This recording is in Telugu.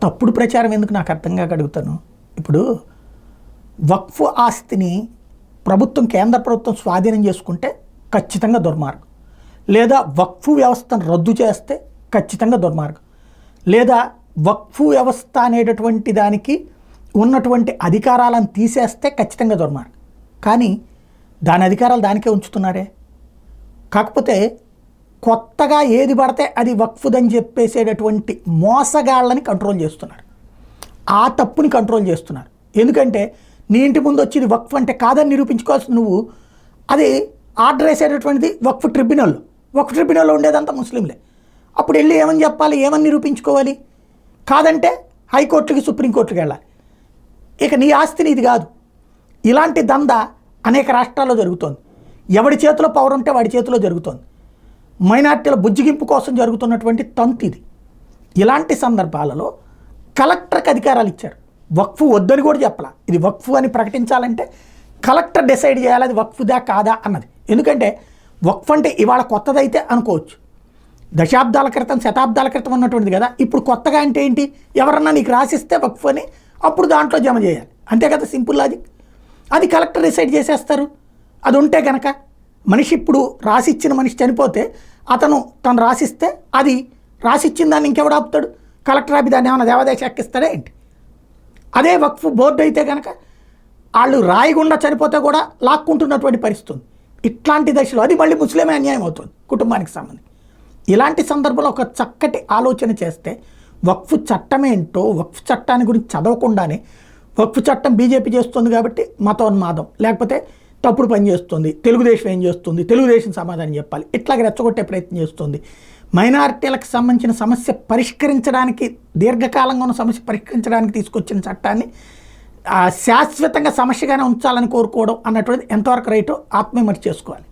తప్పుడు ప్రచారం ఎందుకు నాకు అర్థం కాక అడుగుతాను. ఇప్పుడు వక్ఫ్ ఆస్తిని ప్రభుత్వం, కేంద్ర ప్రభుత్వం స్వాధీనం చేసుకుంటే ఖచ్చితంగా దుర్మార్గం, లేదా వక్ఫ్ వ్యవస్థను రద్దు చేస్తే ఖచ్చితంగా దుర్మార్గం, లేదా వక్ఫ్ వ్యవస్థ అనేటటువంటి దానికి ఉన్నటువంటి అధికారాలను తీసేస్తే ఖచ్చితంగా దుర్మార్గం. కానీ దాని అధికారాలు దానికే ఉంచుతున్నారే. కాకపోతే కొత్తగా ఏది పడితే అది వక్ఫ్దని చెప్పేసేటటువంటి మోసగాళ్ళని కంట్రోల్ చేస్తున్నారు, ఆ తప్పుని కంట్రోల్ చేస్తున్నారు. ఎందుకంటే నీ ఇంటి ముందు వచ్చి ఇది వక్ఫ్ అంటే కాదని నిరూపించుకోవాల్సి నువ్వు అది ఆర్డర్ వేసేటటువంటిది వక్ఫ్ ట్రిబ్యునల్లో ఉండేదంతా ముస్లింలే. అప్పుడు వెళ్ళి ఏమని చెప్పాలి, ఏమని నిరూపించుకోవాలి? కాదంటే హైకోర్టుకి, సుప్రీంకోర్టుకి వెళ్ళాలి. ఇక నీ ఆస్తిని ఇది కాదు. ఇలాంటి దందా అనేక రాష్ట్రాల్లో జరుగుతోంది. ఎవడి చేతిలో పవర్ ఉంటే వాడి చేతిలో జరుగుతోంది. మైనార్టీల బుజ్జిగింపు కోసం జరుగుతున్నటువంటి తంతు ఇది. ఇలాంటి సందర్భాలలో కలెక్టర్కి అధికారాలు ఇచ్చారు. వక్ఫ్ వద్దని కూడా చెప్పాల. ఇది వక్ఫ్ అని ప్రకటించాలంటే కలెక్టర్ డిసైడ్ చేయాలి అది వక్ఫ్దా కాదా అన్నది. ఎందుకంటే వక్ఫ్ అంటే ఇవాళ కొత్తదైతే అనుకోవచ్చు, దశాబ్దాల క్రితం, శతాబ్దాల క్రితం ఉన్నటువంటిది కదా. ఇప్పుడు కొత్తగా అంటే ఏంటి, ఎవరన్నా నీకు రాసిస్తే వక్ఫ్ అని, అప్పుడు దాంట్లో జమ చేయాలి, అంతే కదా, సింపుల్ లాజిక్. అది కలెక్టర్ డిసైడ్ చేసేస్తారు. అది ఉంటే కనుక మనిషి, ఇప్పుడు రాసిచ్చిన మనిషి చనిపోతే అతను తను రాసిస్తే అది రాసిచ్చిన దాన్ని ఇంకెవడు ఆపుతాడు? కలెక్టర్ ఆపి దాన్ని ఏమైనా దేవాదేశ ఎక్కిస్తాడా ఏంటి? అదే వక్ఫ్ బోర్డు అయితే కనుక వాళ్ళు రాయకుండా చనిపోతే కూడా లాక్కుంటున్నటువంటి పరిస్థితి ఉంది. ఇట్లాంటి దశలో అది మళ్ళీ ముస్లిమే అన్యాయం అవుతుంది కుటుంబానికి సంబంధించి. ఇలాంటి సందర్భంలో ఒక చక్కటి ఆలోచన చేస్తే వక్ఫ్ చట్టమేంటో, వక్ఫ్ చట్టాన్ని గురించి చదవకుండానే వక్ఫ్ చట్టం బీజేపీ చేస్తుంది కాబట్టి మతోన్మాదం, లేకపోతే తప్పుడు పని చేస్తుంది, తెలుగుదేశం ఏం చేస్తుంది, తెలుగుదేశం సమాధానం చెప్పాలి, ఇట్లాగ రెచ్చగొట్టే ప్రయత్నం చేస్తుంది. మైనారిటీలకు సంబంధించిన సమస్య పరిష్కరించడానికి, దీర్ఘకాలంగా ఉన్న సమస్య పరిష్కరించడానికి తీసుకొచ్చిన చట్టాన్ని శాశ్వతంగా సమస్యగానే ఉంచాలని కోరుకోవడం అన్నటువంటిది ఎంతవరకు రైటో ఆత్మవిమర్శ చేసుకోవాలి.